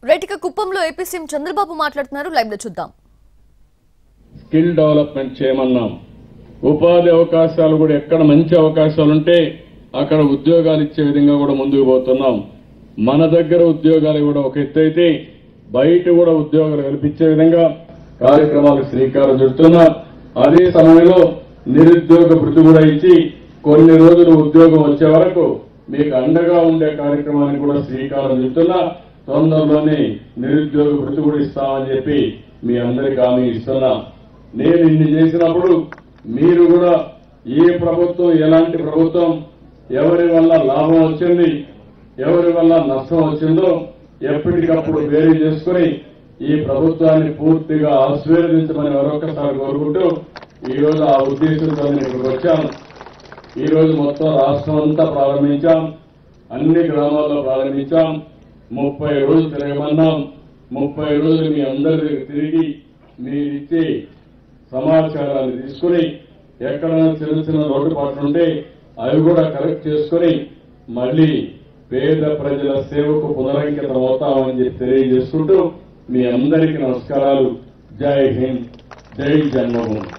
రైట్గా కుప్పంలో AP CM Chandrababu మాట్లాడుతున్నారు. Live లో చూద్దాం. స్కిల్ డెవలప్మెంట్ చేయమన్నాం. ఉపాధి అవకాశాలు కూడా ఎక్కడ మంచి అవకాశాలు ఉంటే అక్కడ ఉద్యోగాలు ఇచ్చే విధంగా కూడా ముందుకు పోతున్నాం. మన దగ్గర ఉద్యోగాలు కూడా ఒక ఎత్తు అయితే బయట కూడా ఉద్యోగాలు కల్పించే విధంగా కార్యక్రమాలకు శ్రీకారం చుడుతున్నాం. అదే సమయంలో నిరుద్యోగ భృతి కూడా ఇచ్చి కొన్ని రోజులు ఉద్యోగం వచ్చే వరకు మీకు అండగా ఉండే కార్యక్రమానికి కూడా శ్రీకారం చుడుతున్నా. తొందరలోనే నిరుద్యోగ భృతి కూడా ఇస్తామని చెప్పి మీ అందరికీ హామీ ఇస్తున్నా. నేను ఇన్ని చేసినప్పుడు మీరు కూడా ఏ ప్రభుత్వం ఎలాంటి ప్రభుత్వం ఎవరి వల్ల లాభం వచ్చింది ఎవరి వల్ల నష్టం వచ్చిందో ఎప్పటికప్పుడు వేరు చేసుకుని ఈ ప్రభుత్వాన్ని పూర్తిగా ఆశీర్వదించమని మరొకసారి కోరుకుంటూ ఈరోజు ఆ ఉద్దేశంతో ఇక్కడికి వచ్చాను. ఈరోజు మొత్తం రాష్ట్రం అంతా ప్రారంభించాం, అన్ని గ్రామాల్లో ప్రారంభించాం. 30 రోజులు తిరగమన్నాం. 30 రోజులు మీ అందరి తిరిగి మీరిచ్చే సమాచారాన్ని తీసుకుని ఎక్కడైనా చిన్న చిన్న లోటుపాట్లు ఉంటే అవి కూడా కరెక్ట్ చేసుకుని మళ్లీ పేద ప్రజల సేవకు పునరంకితం అవుతామని చెప్పి తెలియజేసుకుంటూ మీ అందరికీ నమస్కారాలు. జై హింద్, జై జన్మభూమి.